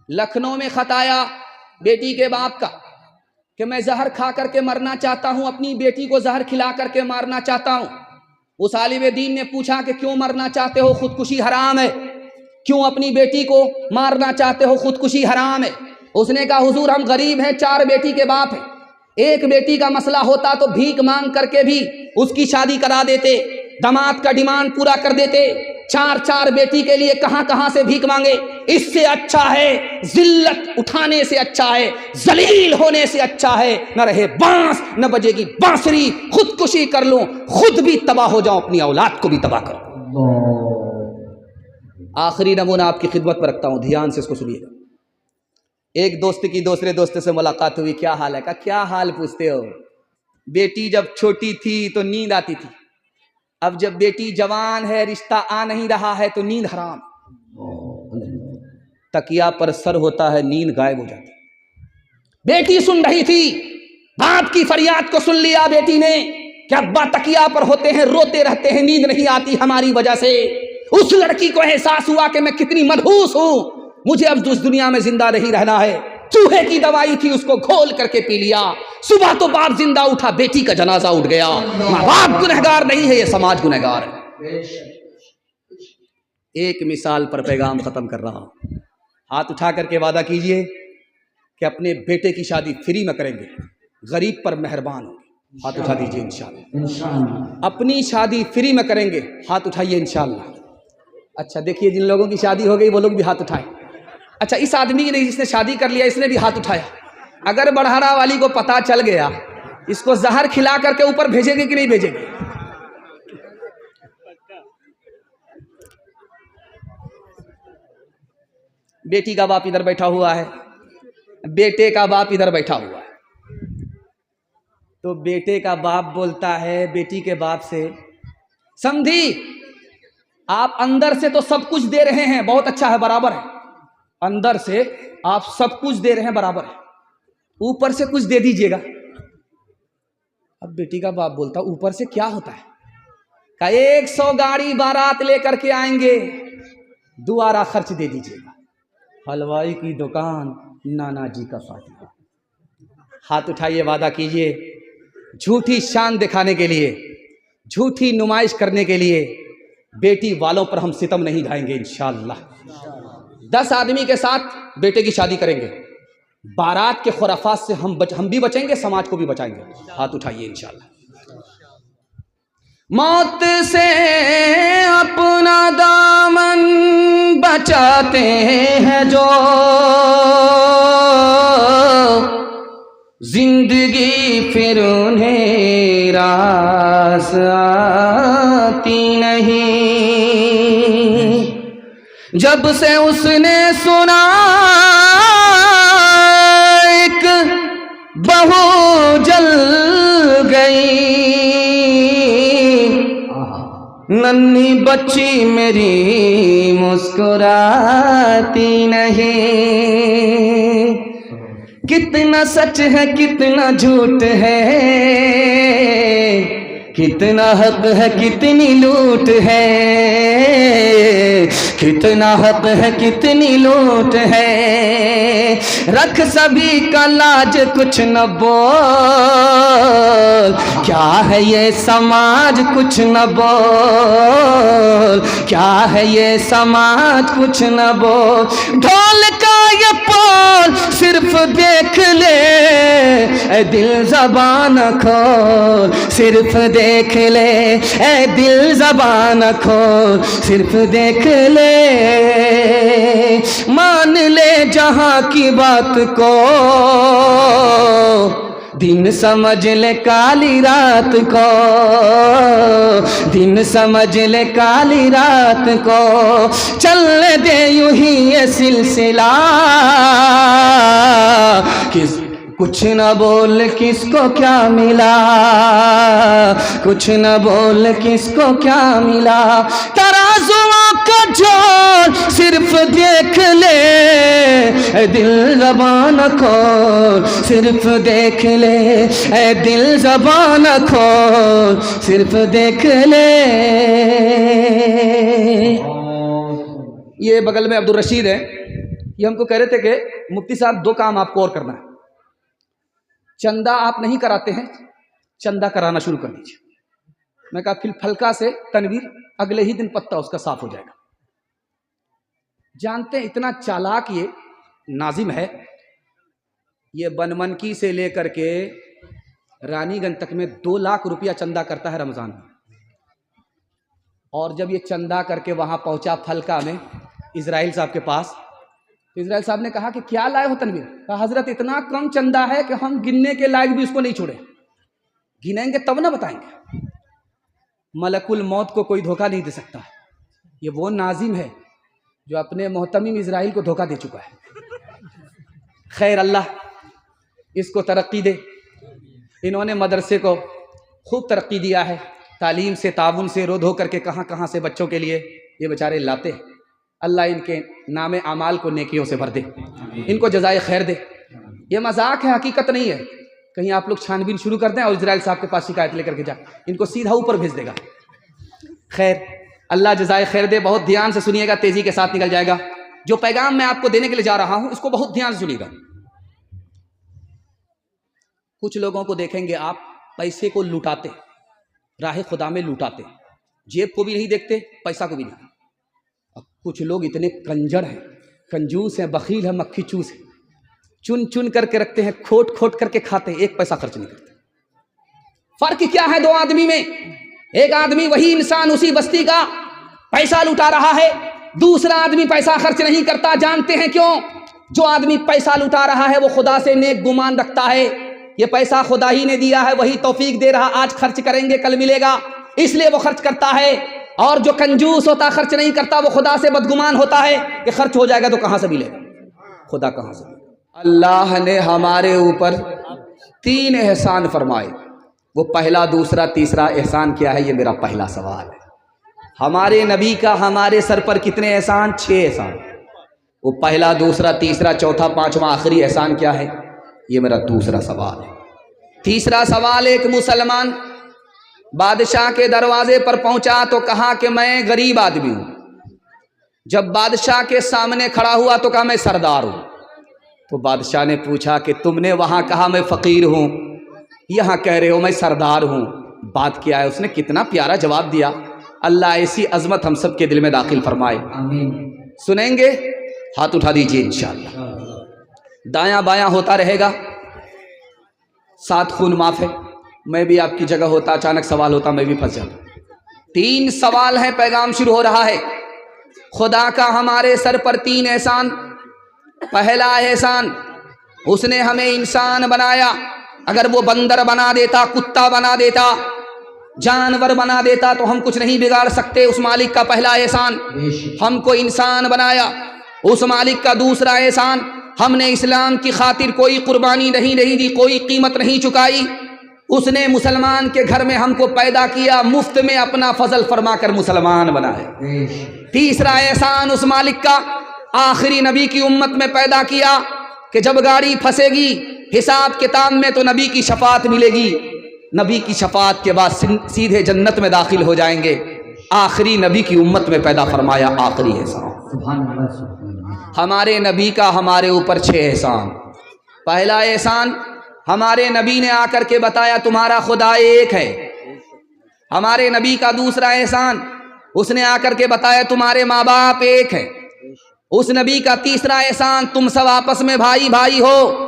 لکھنؤ میں خط آیا بیٹی کے باپ کا کہ میں زہر کھا کر کے مرنا چاہتا ہوں، اپنی بیٹی کو زہر کھلا کر کے مارنا چاہتا ہوں۔ اس عالم دین نے پوچھا کہ کیوں مرنا چاہتے ہو؟ خودکشی حرام ہے۔ کیوں اپنی بیٹی کو مارنا چاہتے ہو؟ خودکشی حرام ہے۔ اس نے کہا حضور ہم غریب ہیں، 4 بیٹی کے باپ ہیں، ایک بیٹی کا مسئلہ ہوتا تو بھیک مانگ کر کے بھی اس کی شادی کرا دیتے، داماد کا ڈیمانڈ پورا کر دیتے۔ 4 بیٹی کے لیے کہاں کہاں سے بھیک مانگے؟ اس سے اچھا ہے ذلت اٹھانے سے اچھا ہے ذلیل ہونے سے اچھا ہے نہ رہے بانس نہ بجے گی بانسری، خودکشی کر لوں، خود بھی تباہ ہو جاؤں، اپنی اولاد کو بھی تباہ کروں۔ آخری نمونہ آپ کی خدمت میں رکھتا ہوں، دھیان سے اس کو سنیے گا۔ ایک دوست کی دوسرے دوست سے ملاقات ہوئی، کیا حال ہے؟ کہا کیا حال پوچھتے ہو؟ بیٹی جب چھوٹی تھی تو نیند آتی تھی، اب جب بیٹی جوان ہے رشتہ آ نہیں رہا ہے تو نیند حرام، تکیا پر سر ہوتا ہے نیند غائب ہو جاتی۔ بیٹی سن رہی تھی، باپ کی فریاد کو سن لیا بیٹی نے کہ ابا تکیا پر ہوتے ہیں، روتے رہتے ہیں، نیند نہیں آتی ہماری وجہ سے۔ اس لڑکی کو احساس ہوا کہ میں کتنی منحوس ہوں، مجھے اب اس دنیا میں زندہ نہیں رہنا ہے۔ چوہے کی دوائی تھی، اس کو گھول کر کے پی لیا۔ صبح تو باپ زندہ اٹھا، بیٹی کا جنازہ اٹھ گیا۔ ماں باپ گنہگار نہیں ہے، یہ سماج گنہگار ہے۔ ایک مثال پر پیغام ختم کر رہا ہوں، ہاتھ اٹھا کر کے وعدہ کیجئے کہ اپنے بیٹے کی شادی فری میں کریں گے، غریب پر مہربان ہوں گے، ہاتھ اٹھا دیجئے انشاءاللہ۔ اپنی شادی فری میں کریں گے، ہاتھ اٹھائیے انشاءاللہ۔ اچھا دیکھیے جن لوگوں کی شادی ہو گئی وہ لوگ بھی ہاتھ اٹھائیں۔ اچھا اس آدمی کی نہیں، جس نے شادی کر لیا اس نے بھی ہاتھ اٹھایا۔ اگر بڑھارا والی کو پتا چل گیا، اس کو زہر کھلا کر کے اوپر بھیجے گے کہ نہیں بھیجے گے؟ بیٹی کا باپ ادھر بیٹھا ہوا ہے، بیٹے کا باپ ادھر بیٹھا ہوا ہے، تو بیٹے کا باپ بولتا ہے بیٹی کے باپ سے، سمجھی آپ اندر سے تو سب کچھ دے رہے ہیں، بہت اچھا ہے، برابر ہے، اندر سے آپ سب کچھ دے رہے ہیں، برابر ہے، اوپر سے کچھ دے دیجئے گا۔ اب بیٹی کا باپ بولتا اوپر سے کیا ہوتا ہے؟ کہ 100 گاڑی بارات لے کر کے آئیں گے، دوبارہ خرچ دے دیجئے گا۔ حلوائی کی دکان، نانا جی کا فاتحہ۔ ہاتھ اٹھائیے، وعدہ کیجئے، جھوٹی شان دکھانے کے لیے، جھوٹی نمائش کرنے کے لیے بیٹی والوں پر ہم ستم نہیں ڈھائیں گے انشاءاللہ۔ 10 آدمی کے ساتھ بیٹے کی شادی کریں گے، بارات کے خرافات سے ہم بھی بچیں گے، سماج کو بھی بچائیں گے، ہاتھ اٹھائیے انشاءاللہ۔ موت سے اپنا دامن بچاتے ہیں جو، زندگی پھر انہیں راس آتی نہیں۔ جب سے اس نے سنا ایک بہو جل گئی، ننھی بچی میری مسکراتی نہیں۔ کتنا سچ ہے کتنا جھوٹ ہے، کتنا حق ہے کتنی لوٹ ہے، کتنا حق ہے کتنی لوٹ ہے۔ رکھ سبھی کا لاج کچھ نہ بول، کیا ہے یہ سماج کچھ نہ بول، کیا ہے یہ سماج کچھ نہ بول۔ ڈھول کا یہ پول صرف دیکھ لے اے دل زبان کھول، صرف دیکھ لے اے دل زبان کھول، صرف دیکھ لے، مان لے جہاں کی بات کو، دن سمجھ لے کالی رات کو، دن سمجھ لے کالی رات کو۔ چلنے دے یوں ہی یہ سلسلہ، کچھ نہ بول کس کو کیا ملا، کچھ نہ بول کس کو کیا ملا۔ ترازوؤں کا جول صرف دیکھ لے اے دل زبان کھول، صرف دیکھ لے اے دل زبان کھول، صرف دیکھ لے۔ یہ بغل میں عبدالرشید ہے، یہ ہم کو کہہ رہے تھے کہ مفتی صاحب 2 کام آپ کو اور کرنا ہے. چندہ آپ نہیں کراتے ہیں، چندہ کرانا شروع کر دیجیے. میں کہا پھر پھلکا سے تنویر اگلے ہی دن پتا اس کا صاف ہو جائے گا. جانتے ہیں اتنا چالاک یہ ناظم ہے، یہ بنمنکی سے لے کر کے رانی گنج تک میں 2 لاکھ روپیہ چندہ کرتا ہے رمضان میں. اور جب یہ چندہ کر کے وہاں پہنچا پھلکا میں اسرائیل صاحب کے پاس، تو اسرائیل صاحب نے کہا کہ کیا لائے ہو تنویر؟ کہا حضرت اتنا کم چندہ ہے کہ ہم گننے کے لائق بھی اس کو نہیں چھوڑے، گنیں گے تب نہ بتائیں گے. ملک الموت کو کوئی دھوکہ نہیں دے سکتا. یہ وہ ناظم ہے جو اپنے محتمم اسرائیل کو دھوکہ دے چکا ہے. خیر اللہ اس کو ترقی دے. انہوں نے مدرسے کو خوب ترقی دیا ہے، تعلیم سے تعاون سے رو دھو کر کے کہاں کہاں سے بچوں کے لیے یہ بیچارے لاتے ہیں. اللہ ان کے نام اعمال کو نیکیوں سے بھر دے، ان کو جزائے خیر دے. یہ مذاق ہے، حقیقت نہیں ہے. کہیں آپ لوگ چھان بین شروع کر دیں اور اسرائیل صاحب کے پاس شکایت لے کر کے جا، ان کو سیدھا اوپر بھیج دے گا. خیر اللہ جزائے خیر دے. بہت دھیان سے سنیے گا، تیزی کے ساتھ نکل جائے گا. جو پیغام میں آپ کو دینے کے لیے جا رہا ہوں اس کو بہت دھیان سے سنیے گا. کچھ لوگوں کو دیکھیں گے آپ پیسے کو لوٹاتے، راہ خدا میں لوٹاتے، جیب کو بھی نہیں دیکھتے، پیسہ کو بھی نہیں. اور کچھ لوگ اتنے کنجر ہیں، کنجوس ہیں، بخیل ہیں، مکھی چوس ہیں، چن چن کر کے رکھتے ہیں، کھوٹ کھوٹ کر کے کھاتے ہیں، 1 پیسہ خرچ نہیں کرتے. فرق کیا ہے 2 آدمی میں؟ ایک آدمی وہی انسان اسی بستی کا پیسہ لوٹا رہا ہے، دوسرا آدمی پیسہ خرچ نہیں کرتا. جانتے ہیں کیوں؟ جو آدمی پیسہ لوٹا رہا ہے وہ خدا سے نیک گمان رکھتا ہے، یہ پیسہ خدا ہی نے دیا ہے، وہی توفیق دے رہا، آج خرچ کریں گے کل ملے گا، اس لیے وہ خرچ کرتا ہے. اور جو کنجوس ہوتا، خرچ نہیں کرتا، وہ خدا سے بدگمان ہوتا ہے کہ خرچ ہو جائے گا تو کہاں سے ملے گا، خدا کہاں سے ملے گا. اللہ نے ہمارے اوپر 3 احسان فرمائے. وہ پہلا، دوسرا، تیسرا احسان کیا ہے؟ یہ میرا پہلا سوال ہے. ہمارے نبی کا ہمارے سر پر کتنے احسان؟ 6 احسان. وہ پہلا، دوسرا، تیسرا، چوتھا، پانچواں، آخری احسان کیا ہے؟ یہ میرا دوسرا سوال ہے. تیسرا سوال، ایک مسلمان بادشاہ کے دروازے پر پہنچا تو کہا کہ میں غریب آدمی ہوں. جب بادشاہ کے سامنے کھڑا ہوا تو کہا میں سردار ہوں. تو بادشاہ نے پوچھا کہ تم نے وہاں کہا میں فقیر ہوں، یہاں کہہ رہے ہو میں سردار ہوں، بات کیا ہے؟ اس نے کتنا پیارا جواب دیا. اللہ ایسی عظمت ہم سب کے دل میں داخل فرمائے. آمین. سنیں گے؟ ہاتھ اٹھا دیجئے انشاءاللہ. دایاں بایاں ہوتا رہے گا، ساتھ خون معاف ہے. میں بھی آپ کی جگہ ہوتا، اچانک سوال ہوتا، میں بھی پھنس جاتا. 3 سوال ہیں، پیغام شروع ہو رہا ہے. خدا کا ہمارے سر پر 3 احسان. پہلا احسان، اس نے ہمیں انسان بنایا. اگر وہ بندر بنا دیتا، کتا بنا دیتا، جانور بنا دیتا تو ہم کچھ نہیں بگاڑ سکتے. اس مالک کا پہلا احسان ہم کو انسان بنایا. اس مالک کا دوسرا احسان، ہم نے اسلام کی خاطر کوئی قربانی نہیں دی، کوئی قیمت نہیں چکائی. اس نے مسلمان کے گھر میں ہم کو پیدا کیا، مفت میں اپنا فضل فرما کر مسلمان بنائے. تیسرا احسان اس مالک کا، آخری نبی کی امت میں پیدا کیا کہ جب گاڑی پھنسے گی حساب کتاب میں تو نبی کی شفاعت ملے گی، نبی کی شفاعت کے بعد سیدھے جنت میں داخل ہو جائیں گے. آخری نبی کی امت میں پیدا فرمایا. آخری احسان ہمارے نبی کا ہمارے اوپر 6 احسان. پہلا احسان، ہمارے نبی نے آ کر کے بتایا تمہارا خدا ایک ہے. ہمارے نبی کا دوسرا احسان، اس نے آ کر کے بتایا تمہارے ماں باپ ایک ہے. اس نبی کا تیسرا احسان، تم سب آپس میں بھائی بھائی ہو.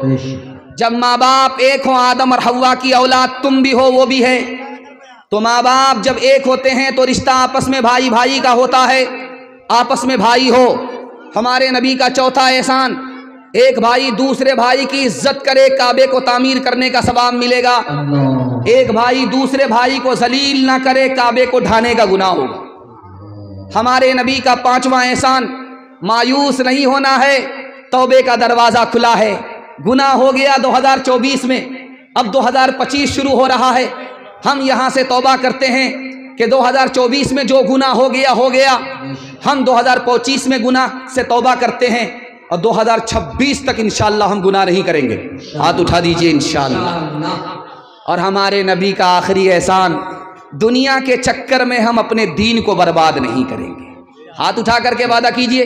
جب ماں باپ ایک ہو، آدم اور حوا کی اولاد تم بھی ہو وہ بھی ہے، تو ماں باپ جب ایک ہوتے ہیں تو رشتہ آپس میں بھائی بھائی کا ہوتا ہے، آپس میں بھائی ہو. ہمارے نبی کا چوتھا احسان، ایک بھائی دوسرے بھائی کی عزت کرے، کعبے کو تعمیر کرنے کا ثواب ملے گا. ایک بھائی دوسرے بھائی کو ذلیل نہ کرے، کعبے کو ڈھانے کا گناہ ہوگا. ہمارے نبی کا 5واں احسان، مایوس نہیں ہونا ہے، توبے کا دروازہ کھلا ہے. گناہ ہو گیا 2024 میں، اب 2025 شروع ہو رہا ہے. ہم یہاں سے توبہ کرتے ہیں کہ 2024 میں جو گناہ ہو گیا. ہم 2025 میں گناہ سے توبہ کرتے ہیں اور 2026 تک انشاءاللہ ہم گناہ نہیں کریں گے. ہاتھ اٹھا دیجئے انشاءاللہ. اور ہمارے نبی کا آخری احسان، دنیا کے چکر میں ہم اپنے دین کو برباد نہیں کریں گے. ہاتھ اٹھا کر کے وعدہ کیجئے.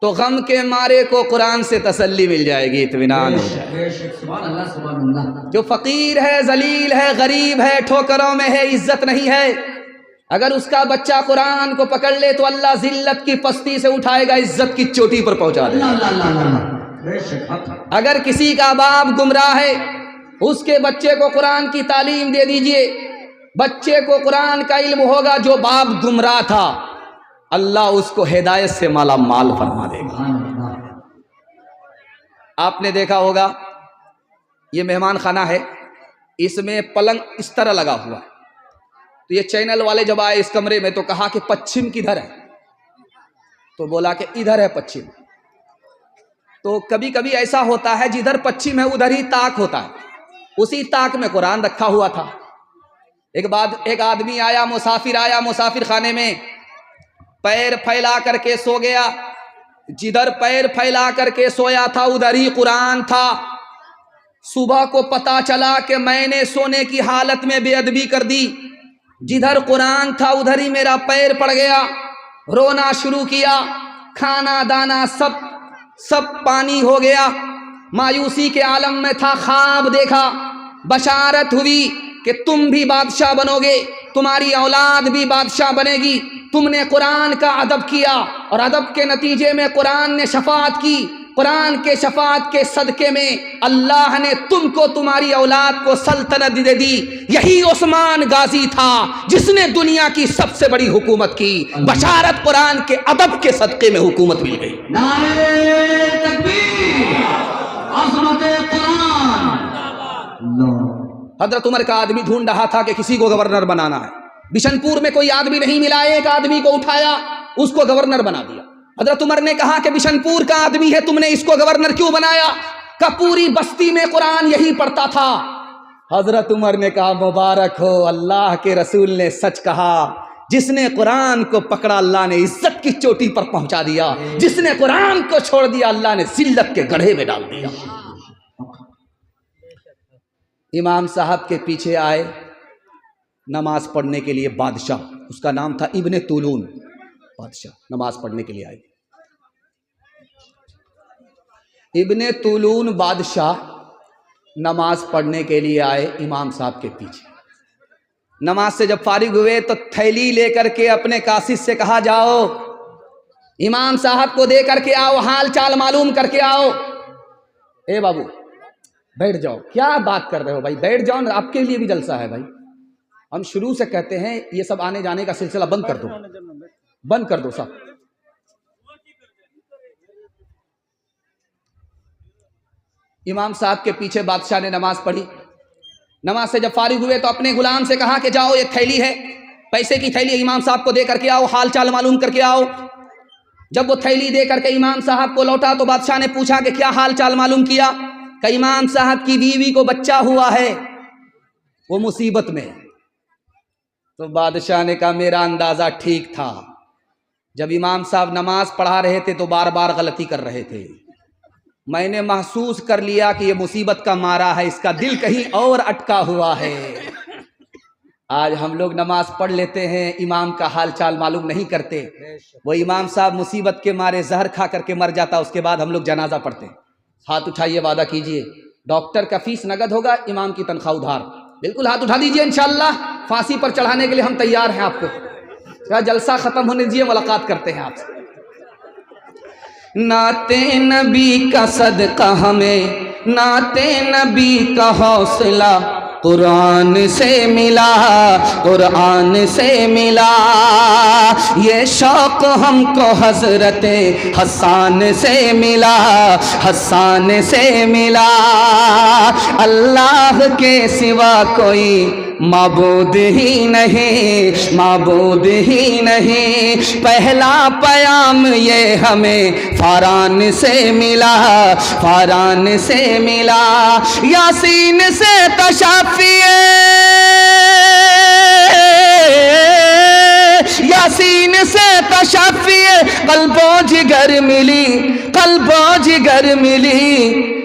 تو غم کے مارے کو قرآن سے تسلی مل جائے گی، اطمینان ہو جائے گا۔ بے شک سبحان اللہ سبحان اللہ۔ جو فقیر ہے، ذلیل ہے، غریب ہے، ٹھوکروں میں ہے، عزت نہیں ہے، اگر اس کا بچہ قرآن کو پکڑ لے تو اللہ ذلت کی پستی سے اٹھائے گا، عزت کی چوٹی پر پہنچا دے گا۔ اللہ اللہ اللہ اللہ، بے شک حق۔ اگر کسی کا باپ گمراہ ہے، اس کے بچے کو قرآن کی تعلیم دے دیجئے، بچے کو قرآن کا علم ہوگا۔ جو باپ گمراہ تھا اللہ اس کو ہدایت سے مالا مال فرما دے گا۔ سبحان اللہ۔ آپ نے دیکھا ہوگا یہ مہمان خانہ ہے، اس میں پلنگ اس طرح لگا ہوا ہے، تو یہ چینل والے جب آئے اس کمرے میں تو کہا کہ پچھم کدھر ہے، تو بولا کہ ادھر ہے پچھم۔ تو کبھی کبھی ایسا ہوتا ہے جدھر پچھم ہے ادھر ہی طاق ہوتا ہے، اسی طاق میں قرآن رکھا ہوا تھا۔ ایک آدمی آیا، مسافر خانے میں پیر پھیلا کر کے سو گیا، جدھر پیر پھیلا کر کے سویا تھا ادھر ہی قرآن تھا۔ صبح کو پتا چلا کہ میں نے سونے کی حالت میں بے ادبی کر دی، جدھر قرآن تھا ادھر ہی میرا پیر پڑ گیا، رونا شروع کیا، کھانا دانا سب پانی ہو گیا، مایوسی کے عالم میں تھا۔ خواب دیکھا، بشارت ہوئی کہ تم بھی بادشاہ بنو گے، تمہاری اولاد بھی بادشاہ بنے گی، تم نے قرآن کا ادب کیا اور ادب کے نتیجے میں قرآن نے شفاعت کی، قرآن کے شفاعت کے صدقے میں اللہ نے تم کو، تمہاری اولاد کو سلطنت دے دی۔ یہی عثمان غازی تھا جس نے دنیا کی سب سے بڑی حکومت کی، بشارت قرآن کے ادب کے صدقے میں حکومت مل گئی۔ نعرہ تکبیر، عظمت قرآن۔ اللہ۔ حضرت عمر کا آدمی ڈھونڈ رہا تھا کہ کسی کو گورنر بنانا ہے، بشن پور میں کوئی آدمی نہیں ملا، ایک آدمی کو اٹھایا، اس کو گورنر بنا دیا۔ حضرت عمر نے کہا کہ بشن پور کا آدمی ہے، تم نے اس کو گورنر کیوں بنایا؟ کہ پوری بستی میں قرآن یہی پڑھتا تھا۔ حضرت عمر نے کہا مبارک ہو، اللہ کے رسول نے سچ کہا، جس نے قرآن کو پکڑا اللہ نے عزت کی چوٹی پر پہنچا دیا، جس نے قرآن کو چھوڑ دیا اللہ نے ذلت کے گڑھے میں ڈال دیا۔ امام صاحب کے پیچھے آئے نماز پڑھنے کے لیے بادشاہ، اس کا نام تھا ابن طولون، بادشاہ نماز پڑھنے کے لیے آئے۔ ابن طولون بادشاہ نماز پڑھنے کے لیے آئے امام صاحب کے پیچھے۔ نماز سے جب فارغ ہوئے تو تھیلی لے کر کے اپنے کاشف سے کہا جاؤ امام صاحب کو دے کر کے آؤ، حال چال معلوم کر کے آؤ۔ اے بابو بیٹھ جاؤ، کیا بات کر رہے ہو بھائی، بیٹھ جاؤ، آپ کے لیے بھی جلسہ ہے بھائی۔ ہم شروع سے کہتے ہیں یہ سب آنے جانے کا سلسلہ بند کر دو، بند کر دو سب۔ امام صاحب کے پیچھے بادشاہ نے نماز پڑھی، نماز سے جب فارغ ہوئے تو اپنے غلام سے کہا کہ جاؤ یہ تھیلی ہے، پیسے کی تھیلی، امام صاحب کو دے کر کے آؤ، حال چال معلوم کر کے آؤ۔ جب وہ تھیلی دے کر کے امام صاحب کو لوٹا تو بادشاہ نے پوچھا کہ کیا حال چال معلوم کیا؟ کہ امام صاحب کی بیوی کو بچہ ہوا ہے، وہ مصیبت میں۔ تو بادشاہ نے کہا میرا اندازہ ٹھیک تھا، جب امام صاحب نماز پڑھا رہے تھے تو بار بار غلطی کر رہے تھے، میں نے محسوس کر لیا کہ یہ مصیبت کا مارا ہے، اس کا دل کہیں اور اٹکا ہوا ہے۔ آج ہم لوگ نماز پڑھ لیتے ہیں، امام کا حال چال معلوم نہیں کرتے، وہ امام صاحب مصیبت کے مارے زہر کھا کر کے مر جاتا، اس کے بعد ہم لوگ جنازہ پڑھتے ہیں۔ ہاتھ اٹھائیے، وعدہ کیجئے ڈاکٹر کا فیس نقد ہوگا، امام کی تنخواہ ادھار۔ بالکل ہاتھ اٹھا دیجئے، انشاءاللہ پھانسی پر چڑھانے کے لیے ہم تیار ہیں آپ کو۔ جلسہ ختم ہونے دیجئے، ملاقات کرتے ہیں آپ سے۔ نعت نبی کا صدقہ ہمیں، نعت نبی کا حوصلہ قرآن سے ملا، قرآن سے ملا۔ یہ شوق ہم کو حضرت حسان سے ملا، حسان سے ملا۔ اللہ کے سوا کوئی معبود ہی نہیں، معبود ہی نہیں۔ پہلا پیام یہ ہمیں فاران سے ملا، فاران سے ملا۔ یاسین سے تشافی، یاسین سے تشافی قلب و جگر ملی، قلب و جگر ملی۔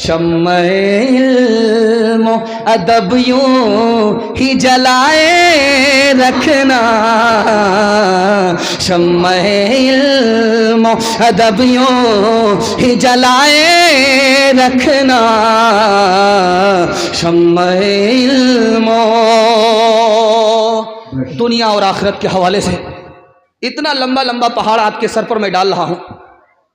شمع علم و ادب یوں ہی جلائے رکھنا، شمع علم و ادب یوں ہی جلائے رکھنا، شمع علم دنیا اور آخرت کے حوالے سے اتنا لمبا لمبا پہاڑ آپ کے سر پر میں ڈال رہا ہوں،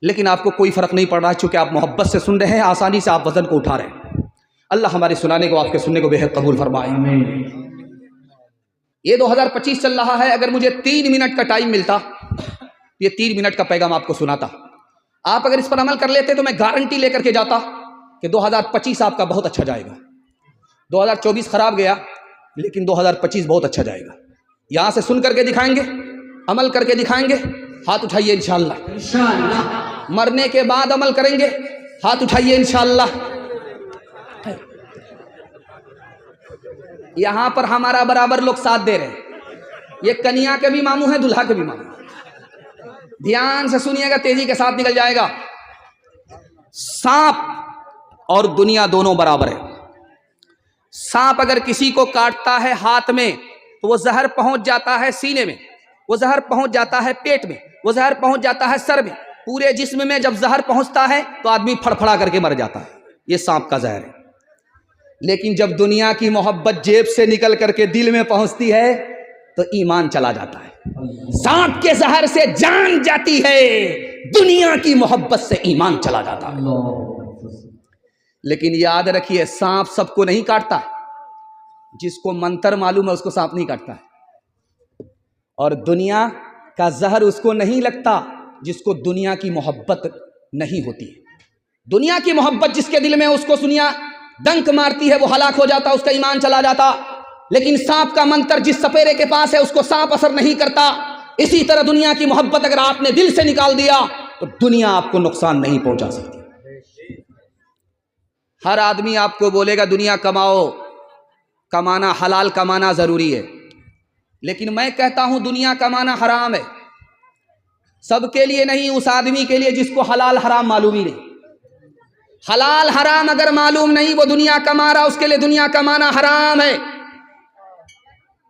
لیکن آپ کو کوئی فرق نہیں پڑ رہا چونکہ آپ محبت سے سن رہے ہیں، آسانی سے آپ وزن کو اٹھا رہے ہیں۔ اللہ ہمارے سنانے کو، آپ کے سننے کو بے حد قبول فرمائے۔ یہ 2025 چل رہا ہے، اگر مجھے 3 منٹ کا ٹائم ملتا، یہ 3 منٹ کا پیغام آپ کو سناتا۔ آپ اگر اس پر عمل کر لیتے تو میں گارنٹی لے کر کے جاتا کہ 2025 آپ کا بہت اچھا جائے گا۔ 2024 خراب گیا، لیکن 2025 بہت اچھا جائے گا۔ یہاں سے سن کر کے دکھائیں گے، عمل کر کے دکھائیں گے، ہاتھ اٹھائیے انشاءاللہ۔ انشاءاللہ مرنے کے بعد عمل کریں گے، ہاتھ اٹھائیے انشاءاللہ۔ یہاں پر ہمارا برابر لوگ ساتھ دے رہے ہیں، یہ کنیا کے بھی ماموں ہیں، دلہا کے بھی ماموں ہیں۔ دھیان سے سنیے گا، تیزی کے ساتھ نکل جائے گا۔ سانپ اور دنیا دونوں برابر ہے۔ سانپ اگر کسی کو کاٹتا ہے ہاتھ میں تو وہ زہر پہنچ جاتا ہے سینے میں، وہ زہر پہنچ جاتا ہے پیٹ میں، وہ زہر پہنچ جاتا ہے سر میں، پورے جسم میں جب زہر پہنچتا ہے تو آدمی پھڑ پھڑا کر کے مر جاتا ہے۔ یہ سانپ کا زہر ہے۔ لیکن جب دنیا کی محبت جیب سے نکل کر کے دل میں پہنچتی ہے تو ایمان چلا جاتا ہے۔ سانپ کے زہر سے جان جاتی ہے، دنیا کی محبت سے ایمان چلا جاتا ہے۔ لیکن یاد رکھیے، سانپ سب کو نہیں کاٹتا، جس کو منتر معلوم ہے اس کو سانپ نہیں کاٹتا ہے، اور دنیا کا زہر اس کو نہیں لگتا جس کو دنیا کی محبت نہیں ہوتی ہے۔ دنیا کی محبت جس کے دل میں اس کو سنیا ڈنک مارتی ہے، وہ ہلاک ہو جاتا، اس کا ایمان چلا جاتا۔ لیکن سانپ کا منتر جس سپیرے کے پاس ہے اس کو سانپ اثر نہیں کرتا۔ اسی طرح دنیا کی محبت اگر آپ نے دل سے نکال دیا تو دنیا آپ کو نقصان نہیں پہنچا سکتی۔ ہر آدمی آپ کو بولے گا دنیا کماؤ، کمانا حلال کمانا ضروری ہے، لیکن میں کہتا ہوں دنیا کمانا حرام ہے۔ سب کے لیے نہیں، اس آدمی کے لیے جس کو حلال حرام معلوم ہی نہیں۔ حلال حرام اگر معلوم نہیں، وہ دنیا کما رہا، اس کے لیے دنیا کمانا حرام ہے۔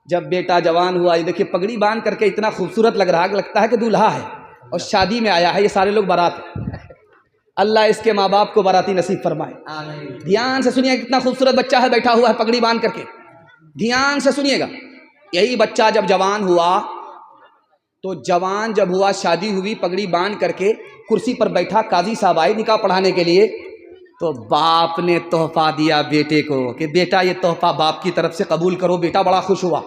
جب بیٹا جوان ہوا، یہ دیکھیے پگڑی باندھ کر کے اتنا خوبصورت لگ رہا، لگتا ہے کہ دولہا ہے اور شادی میں آیا ہے، یہ سارے لوگ بارات ہیں۔ اللہ اس کے ماں باپ کو باراتی نصیب فرمائے۔ دھیان سے سنیے، کتنا خوبصورت بچہ ہے، بیٹھا ہوا ہے پگڑی باندھ کر کے۔ دھیان سے سنیے گا، یہی بچہ جب جوان ہوا تو جوان جب ہوا، شادی ہوئی، پگڑی باندھ کر کے کرسی پر بیٹھا، قاضی صاحب آئے نکاح پڑھانے کے لیے، تو باپ نے تحفہ دیا بیٹے کو کہ بیٹا یہ تحفہ باپ کی طرف سے قبول کرو۔ بیٹا بڑا خوش ہوا،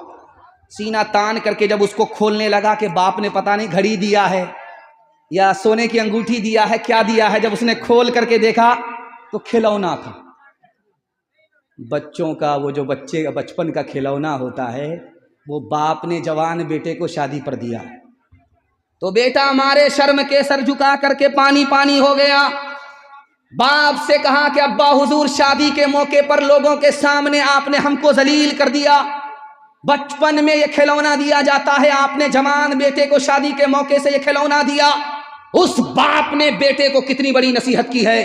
سینہ تان کر کے جب اس کو کھولنے لگا کہ باپ نے پتہ نہیں گھڑی دیا ہے یا سونے کی انگوٹھی دیا ہے، کیا دیا ہے، جب اس نے کھول کر کے دیکھا تو کھلونا تھا۔ بچوں کا وہ جو بچے کا بچپن کا کھلونا ہوتا ہے، وہ باپ نے جوان بیٹے کو شادی پر دیا ہے۔ تو بیٹا ہمارے شرم کے سر جھکا کر کے پانی پانی ہو گیا۔ باپ سے کہا کہ ابا حضور شادی کے موقع پر لوگوں کے سامنے آپ نے ہم کو ذلیل کر دیا، بچپن میں یہ کھلونا دیا جاتا ہے، آپ نے جوان بیٹے کو شادی کے موقع سے یہ کھلونا دیا۔ اس باپ نے بیٹے کو کتنی بڑی نصیحت کی ہے،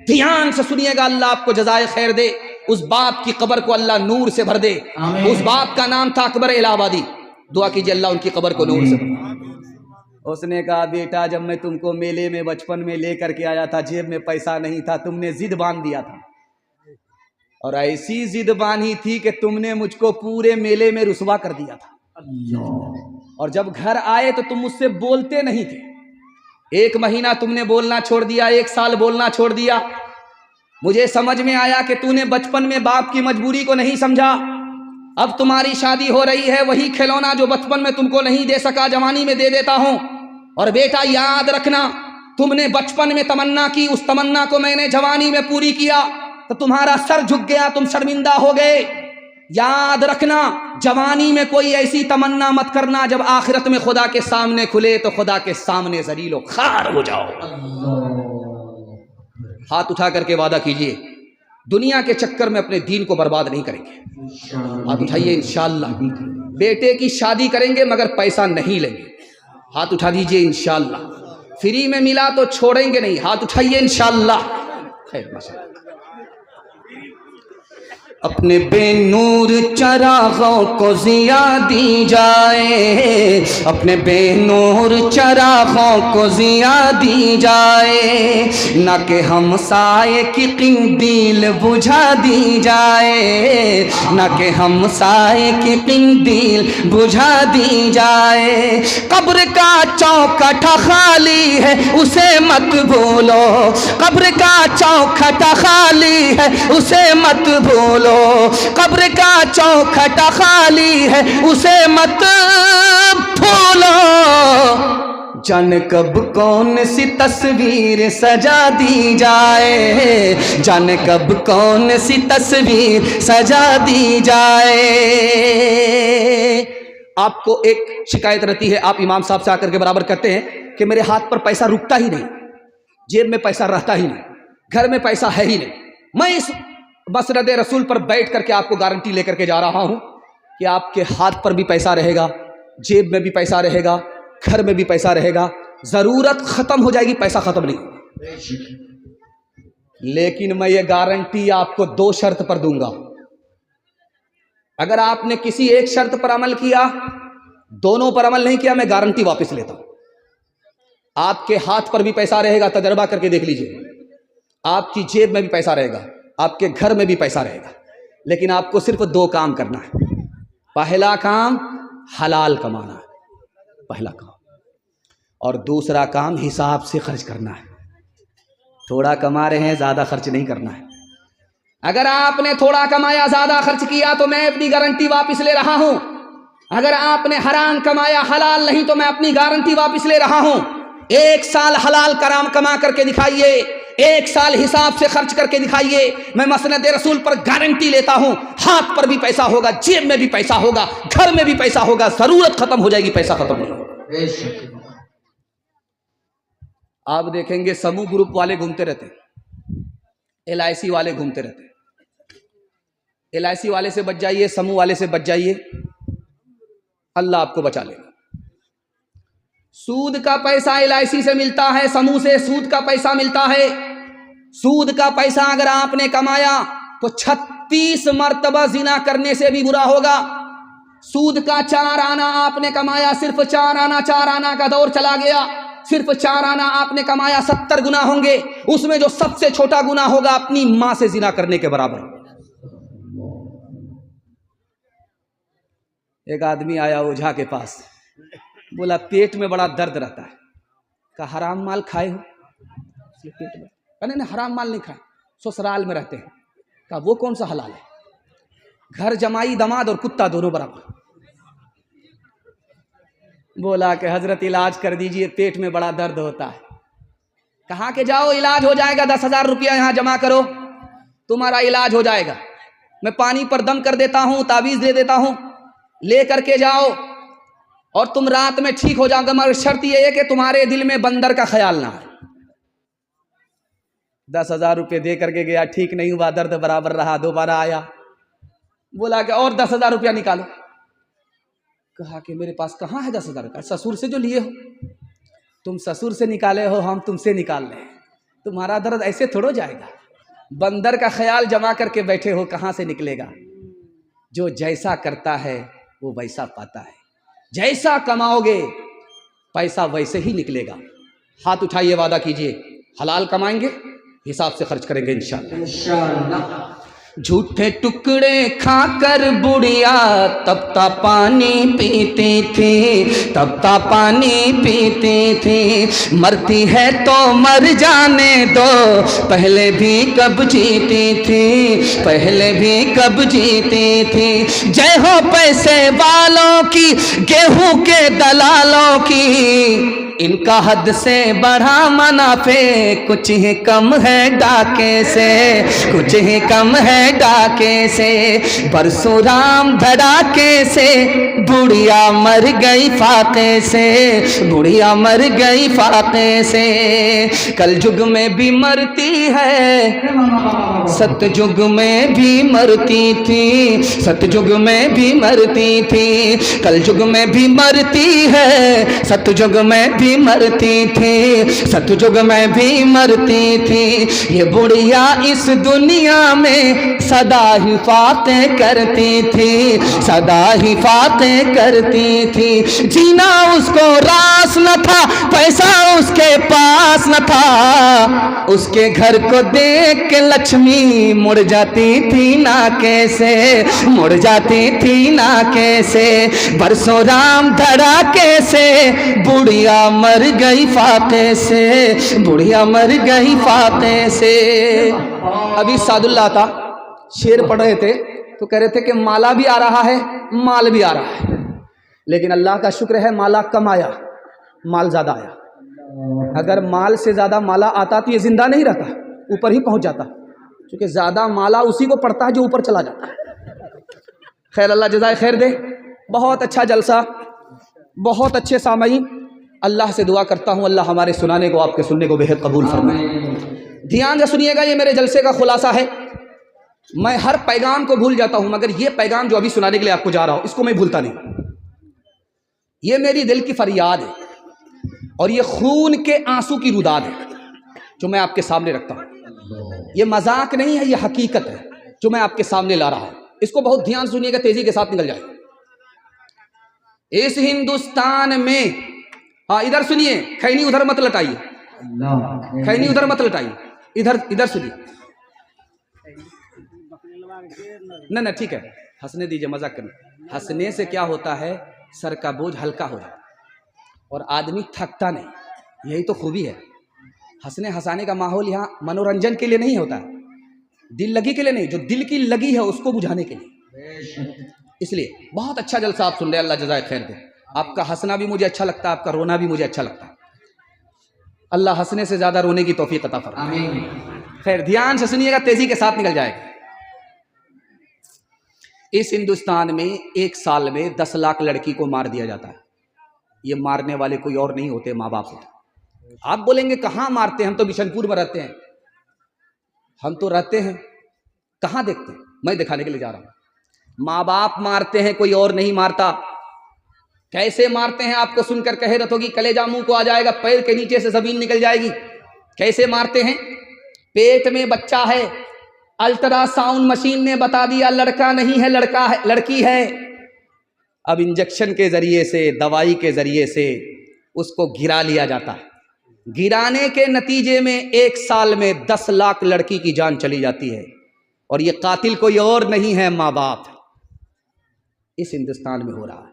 دھیان سے سنیے گا، اللہ آپ کو جزائے خیر دے۔ اس باپ کی قبر کو اللہ نور سے بھر دے۔ اس باپ کا نام تھا اکبر الہ آبادی، دعا کیجیے اللہ ان کی قبر کو نور سے بھر دے۔ اس نے کہا بیٹا جب میں تم کو میلے میں بچپن میں لے کر کے آیا تھا، جیب میں پیسہ نہیں تھا، تم نے ضد باندھ دیا تھا، اور ایسی ضد باندھی تھی کہ تم نے مجھ کو پورے میلے میں رسوا کر دیا تھا، اور جب گھر آئے تو تم مجھ سے بولتے نہیں تھے۔ 1 مہینہ تم نے بولنا چھوڑ دیا، 1 سال بولنا چھوڑ دیا۔ مجھے سمجھ میں آیا کہ تو نے بچپن میں باپ کی مجبوری کو نہیں سمجھا۔ اب تمہاری شادی ہو رہی ہے، وہی کھلونا جو بچپن میں تم کو نہیں دے سکا جوانی میں دے دیتا ہوں۔ اور بیٹا یاد رکھنا، تم نے بچپن میں تمنا کی، اس تمنا کو میں نے جوانی میں پوری کیا تو تمہارا سر جھک گیا، تم شرمندہ ہو گئے۔ یاد رکھنا، جوانی میں کوئی ایسی تمنا مت کرنا جب آخرت میں خدا کے سامنے کھلے تو خدا کے سامنے ذلیل و خوار ہو جاؤ۔ ہاتھ اٹھا کر کے وعدہ کیجئے دنیا کے چکر میں اپنے دین کو برباد نہیں کریں گے۔ ہاتھ اٹھائیے، انشاءاللہ بیٹے کی شادی کریں گے مگر پیسہ نہیں لیں گے۔ ہاتھ اٹھا دیجئے انشاءاللہ، فری میں ملا تو چھوڑیں گے نہیں۔ ہاتھ اٹھائیے انشاءاللہ۔ خیر ماشاءاللہ۔ اپنے بے نور چراغوں کو ضیا دی جائے، اپنے بے نور چراغوں کو ضیا دی جائے، نہ کہ ہمسائے کی قندیل بجھا دی جائے، نہ کہ ہمسائے کی قندیل بجھا دی جائے۔ قبر کا چوکھٹا خالی ہے اسے مت بھولو، قبر کا چوکھٹا خالی ہے اسے مت بھولو، قبر کا چوکھٹا خالی ہے اسے مت بھولو، جانے کب کون سی تصویر سجا دی جائے، جانے کب کون سی تصویر سجا دی جائے۔ آپ کو ایک شکایت رہتی ہے، آپ امام صاحب سے آ کر کے برابر کہتے ہیں کہ میرے ہاتھ پر پیسہ رکتا ہی نہیں، جیب میں پیسہ رہتا ہی نہیں، گھر میں پیسہ ہے ہی نہیں۔ میں اس مسند رسول پر بیٹھ کر کے آپ کو گارنٹی لے کر کے جا رہا ہوں کہ آپ کے ہاتھ پر بھی پیسہ رہے گا، جیب میں بھی پیسہ رہے گا، گھر میں بھی پیسہ رہے گا، ضرورت ختم ہو جائے گی، پیسہ ختم نہیں ہوگا۔ لیکن میں یہ گارنٹی آپ کو 2 شرط پر دوں گا۔ اگر آپ نے کسی ایک شرط پر عمل کیا، دونوں پر عمل نہیں کیا، میں گارنٹی واپس لیتا ہوں۔ آپ کے ہاتھ پر بھی پیسہ رہے گا، تجربہ کر کے دیکھ لیجئے، آپ کی جیب میں بھی پیسہ رہے گا، آپ کے گھر میں بھی پیسہ رہے گا، لیکن آپ کو صرف 2 کام کرنا ہے۔ پہلا کام حلال کمانا ہے، پہلا کام، اور دوسرا کام حساب سے خرچ کرنا ہے۔ تھوڑا کما رہے ہیں، زیادہ خرچ نہیں کرنا ہے۔ اگر آپ نے تھوڑا کمایا، زیادہ خرچ کیا، تو میں اپنی گارنٹی واپس لے رہا ہوں۔ اگر آپ نے حرام کمایا، حلال نہیں، تو میں اپنی گارنٹی واپس لے رہا ہوں۔ 1 سال حلال کرام کما کر کے دکھائیے، 1 سال حساب سے خرچ کر کے دکھائیے، میں مسند رسول پر گارنٹی لیتا ہوں، ہاتھ پر بھی پیسہ ہوگا، جیب میں بھی پیسہ ہوگا، گھر میں بھی پیسہ ہوگا، ضرورت ختم ہو جائے گی، پیسہ ختم نہیں ہوگا۔ آپ دیکھیں گے سمو گروپ والے گھومتے رہتے ہیں، LIC والے گھومتے رہتے ہیں۔ LIC والے سے بچ جائیے، سمو والے سے بچ جائیے، اللہ آپ کو بچا لے گا۔ سود کا پیسہ LIC سے ملتا ہے، سمو سے سود کا پیسہ ملتا ہے۔ سود کا پیسہ اگر آپ نے کمایا تو 36 مرتبہ زنا کرنے سے بھی برا ہوگا۔ سود کا 4 آنا آپ نے کمایا، صرف 4 آنا کا دور چلا گیا، صرف 4 آنا آپ نے کمایا، 70 گنا ہوں گے، اس میں جو سب سے چھوٹا گنا ہوگا اپنی ماں سے زنا کرنے کے برابر۔ ایک آدمی آیا اوجھا کے پاس، بولا پیٹ میں بڑا درد رہتا ہے، کہا حرام مال کھائے ہو؟ پیٹ میں نہیں، حرام مال نہیں کھائے، سسرال میں رہتے ہیں۔ کہا وہ کون سا حلال ہے؟ گھر جمائی دماد اور کتا دونوں برابر۔ بولا کہ حضرت علاج کر دیجئے، پیٹ میں بڑا درد ہوتا ہے۔ کہا کہ جاؤ علاج ہو جائے گا، 10,000 روپیہ یہاں جمع کرو، تمہارا علاج ہو جائے گا، میں پانی پر دم کر دیتا ہوں، تعویذ دے دیتا ہوں، لے کر کے جاؤ اور تم رات میں ٹھیک ہو جاؤ گا، مگر شرط یہ ہے کہ تمہارے دل میں بندر کا خیال نہ آئے۔ 10,000 روپے دے کر کے گیا، ٹھیک نہیں ہوا، درد برابر رہا، دوبارہ آیا، بولا کہ اور 10,000 روپیہ نکالو۔ کہا کہ میرے پاس کہاں ہے 10,000 روپیہ؟ سسور سے جو لیے ہو، تم سسور سے نکالے ہو، ہم تم سے نکال لیں، تمہارا درد ایسے تھوڑو جائے گا، بندر کا خیال جمع کر کے بیٹھے ہو، کہاں سے نکلے گا؟ جو جیسا کرتا ہے وہ ویسا پاتا ہے، جیسا کماؤ گے پیسہ ویسے ہی نکلے گا۔ ہاتھ اٹھائیے، وعدہ کیجئے حلال کمائیں گے، حساب سے خرچ کریں گے انشاءاللہ۔ جھوٹے ٹکڑے کھا کر بڑھیا تپتا پانی پیتی تھی، تپتا پانی پیتی تھی، مرتی ہے تو مر جانے دو، پہلے بھی کب جیتی تھی، پہلے بھی کب جیتی تھی۔ جے ہو پیسے والوں کی، گیہوں کے دلالوں کی، ان کا حد سے بڑھا منافع کچھ ہی کم ہے ڈاکے سے، کچھ ہی کم ہے ڈاکے سے۔ پرسورام دھڑاکے سے بڑھیا مر گئی فاقے سے، بڑھیا مر گئی فاقے سے۔ کل جگ میں بھی مرتی ہے، ست جگ میں بھی مرتی تھی، ست جگ میں بھی مرتی تھی، کل جگ میں بھی مرتی ہے، ست جگ میں بھی بھی مرتی تھی, ستجگ میں بھی مرتی تھی. یہ بڑھیا اس دنیا میں سدا حفاظتیں کرتی تھی, سدا حفاظتیں کرتی تھی. جینا اس کو راس نہ تھا, پیسہ اس کے پاس نہ تھا, اس کے گھر کو دیکھ کے لکشمی مڑ جاتی تھی نا کیسے, مڑ جاتی تھی نا کیسے. برسوں رام دھڑاکے سے بڑھیا مر گئی فاقے سے, بڑھیا مر گئی فاقے سے. ابھی سعد اللہ تھا, شعر پڑھ رہے تھے تو کہہ رہے تھے کہ مالا بھی آ رہا ہے, مال بھی آ رہا ہے, لیکن اللہ کا شکر ہے مالا کم آیا, مال زیادہ آیا. اگر مال سے زیادہ مالا آتا تو یہ زندہ نہیں رہتا, اوپر ہی پہنچ جاتا, کیونکہ زیادہ مالا اسی کو پڑتا ہے جو اوپر چلا جاتا ہے. خیر اللہ جزائے خیر دے. بہت اچھا جلسہ, بہت اچھے سامعین. اللہ سے دعا کرتا ہوں اللہ ہمارے سنانے کو, آپ کے سننے کو بہت قبول فرمائے. دھیان سے سنیے گا, یہ میرے جلسے کا خلاصہ ہے. میں ہر پیغام کو بھول جاتا ہوں, مگر یہ پیغام جو ابھی سنانے کے لیے آپ کو جا رہا ہوں اس کو میں بھولتا نہیں. یہ میری دل کی فریاد ہے اور یہ خون کے آنسو کی روداد ہے جو میں آپ کے سامنے رکھتا ہوں. یہ مذاق نہیں ہے, یہ حقیقت ہے جو میں آپ کے سامنے لا رہا ہوں. اس کو بہت دھیان سنیے گا, تیزی کے ساتھ نکل جائے. اس ہندوستان میں, ہاں ادھر سنیے, خینی ادھر مت لٹائیے, خینی ادھر مت لٹائیے, ادھر سنیے. نہ ٹھیک ہے, ہنسنے دیجیے, مذاق کرنا. ہنسنے سے کیا ہوتا ہے, سر کا بوجھ ہلکا ہو جاتا اور آدمی تھکتا نہیں. یہی تو خوبی ہے. ہنسنے ہنسانے کا ماحول یہاں منورنجن کے لیے نہیں ہوتا ہے, دل لگی کے لیے نہیں, جو دل کی لگی ہے اس کو بجھانے کے لیے. اس لیے بہت اچھا جلسہ آپ سن رہے ہیں, اللہ جزائے خیر دے. آپ کا ہنسنا بھی مجھے اچھا لگتا ہے, آپ کا رونا بھی مجھے اچھا لگتا ہے. اللہ ہنسنے سے زیادہ رونے کی توفیق عطا فرمائے. خیر دھیان سے سنیے گا, تیزی کے ساتھ نکل جائے گا. اس ہندوستان میں ایک سال میں 10 لاکھ لڑکی کو مار دیا جاتا ہے. یہ مارنے والے کوئی اور نہیں ہوتے, ماں باپ ہوتے. آپ بولیں گے کہاں مارتے ہیں, ہم تو بشن پور میں رہتے ہیں. ہم تو رہتے ہیں, کہاں دیکھتے ہیں, میں دکھانے کے لیے جا رہا ہوں. ماں باپ مارتے ہیں, کوئی اور نہیں مارتا. کیسے مارتے ہیں آپ کو سن کر کہرت ہوگی, کلیجہ منہ کو آ جائے گا, پیر کے نیچے سے زمین نکل جائے گی. کیسے مارتے ہیں, پیٹ میں بچہ ہے, الٹرا ساؤنڈ مشین نے بتا دیا لڑکا نہیں ہے, لڑکا ہے, لڑکی ہے. اب انجیکشن کے ذریعے سے, دوائی کے ذریعے سے اس کو گرا لیا جاتا ہے. گرانے کے نتیجے میں ایک سال میں 10 لاکھ لڑکی کی جان چلی جاتی ہے, اور یہ قاتل کوئی اور نہیں ہے, ماں باپ. اس ہندوستان میں ہو رہا ہے.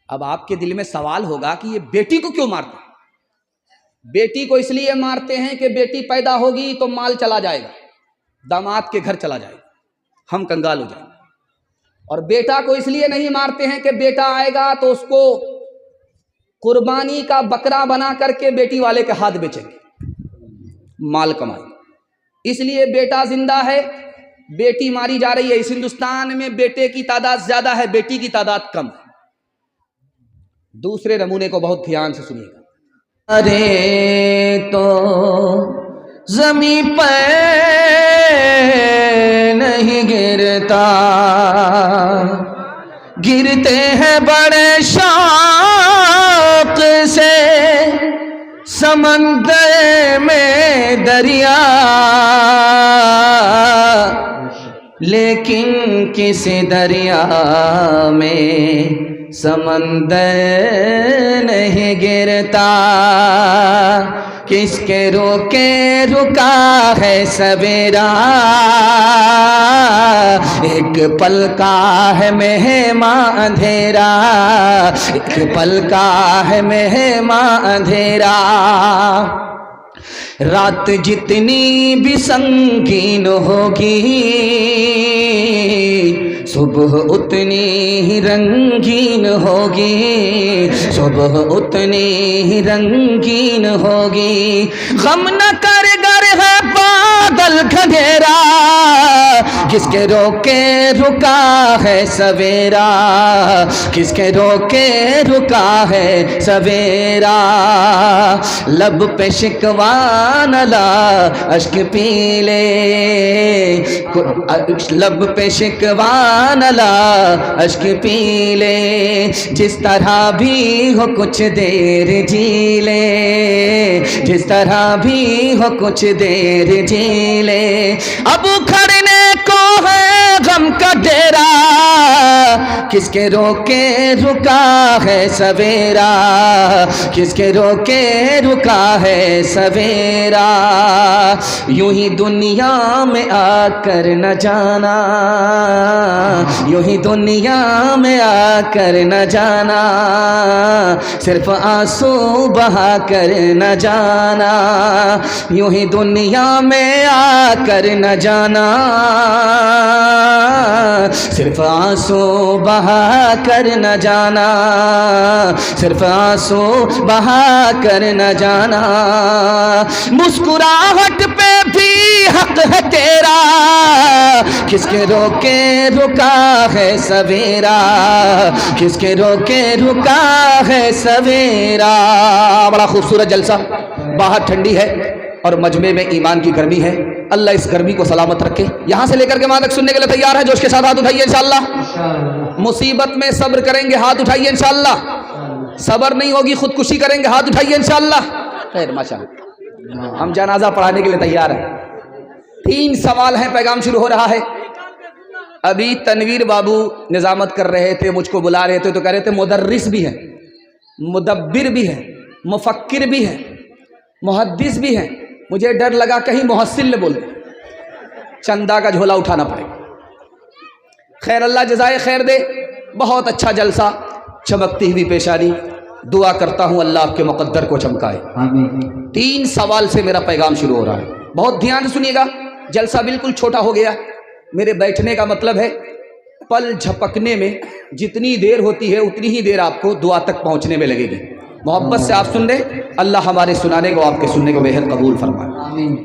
اب آپ کے دل میں سوال ہوگا کہ یہ بیٹی کو کیوں مارتے ہیں؟ بیٹی کو اس لیے مارتے ہیں کہ بیٹی پیدا ہوگی تو مال چلا جائے گا, داماد کے گھر چلا جائے گا, ہم کنگال ہو جائیں گے. اور بیٹا کو اس لیے نہیں مارتے ہیں کہ بیٹا آئے گا تو اس کو قربانی کا بکرا بنا کر کے بیٹی والے کے ہاتھ بیچیں گے, مال کمائیں. اس لیے بیٹا زندہ ہے, بیٹی ماری جا رہی ہے. اس ہندوستان میں بیٹے کی تعداد زیادہ ہے, بیٹی کی تعداد کم ہے. دوسرے نمونے کو بہت دھیان سے سنیے گا. ارے تو زمین پہ نہیں گرتا, گرتے ہیں بڑے شوق سے سمندر میں دریا, لیکن کسی دریا میں سمندر نہیں گرتا. کس کے روکے رکا ہے سویرا, ایک پل کا ہے مہماں اندھیرا, ایک پل کا ہے مہماں اندھیرا. رات جتنی بھی سنگین ہوگی, صبح اتنی ہی رنگین ہوگی, صبح اتنی ہی رنگین ہوگی. غم نہ کر گر ہے بادل گھیرا, کس کے روکے رکا ہے سویرا, کس کے روکے رکا ہے سویرا. لب پہ شکوہ نہ لا اشک پی لے, لب پہ شکوہ نہ لا اشک پی لے جس طرح بھی ہو کچھ دیر جی لے جس طرح بھی ہو کچھ دیر جی لے اب کھڑنے کو ہے غم کا ڈیرا کس کے روکے رکا ہے سویرا کس کے روکے رکا ہے سویرا یوں ہی دنیا میں آ کر نہ جانا یوں ہی دنیا میں آ کر نہ جانا صرف آنسو بہا کر نہ جانا یوں ہی دنیا میں آ کر نہ جانا صرف آنسو بہا کر نہ جانا صرف آنسو بہا کر نہ جانا مسکراہٹ پہ بھی حق ہے تیرا کس کے روکے رکا ہے سویرا کس کے روکے رکا ہے سویرا بڑا خوبصورت جلسہ باہر ٹھنڈی ہے اور مجمع میں ایمان کی گرمی ہے اللہ اس گرمی کو سلامت رکھے یہاں سے لے کر کے وہاں تک سننے کے لیے تیار ہے جوش کے ساتھ ہاتھ اٹھائیے انشاءاللہ مصیبت میں صبر کریں گے ہاتھ اٹھائیے انشاءاللہ صبر نہیں ہوگی خودکشی کریں گے ہاتھ اٹھائیے انشاءاللہ خیر ماشاءاللہ ہم جنازہ پڑھانے کے لیے تیار ہیں 3 سوال ہیں پیغام شروع ہو رہا ہے ابھی تنویر بابو نظامت کر رہے تھے مجھ کو بلا رہے تھے تو کہہ رہے تھے مدرس بھی ہے مدبر بھی ہے مفکر بھی ہے محدث بھی ہے مجھے ڈر لگا کہیں محسن نے بول دیا چندہ کا جھولا اٹھانا پڑے خیر اللہ جزائے خیر دے بہت اچھا جلسہ چمکتی ہوئی پیشانی دعا کرتا ہوں اللہ آپ کے مقدر کو چمکائے آمین 3 سوال سے میرا پیغام شروع ہو رہا ہے بہت دھیان سے سنیے گا جلسہ بالکل چھوٹا ہو گیا میرے بیٹھنے کا مطلب ہے پل جھپکنے میں جتنی دیر ہوتی ہے اتنی ہی دیر آپ کو دعا تک پہنچنے میں لگے گی محبت سے آپ سن لیں اللہ ہمارے سنانے کو آپ کے سننے کو بے حد قبول فرمائے آمین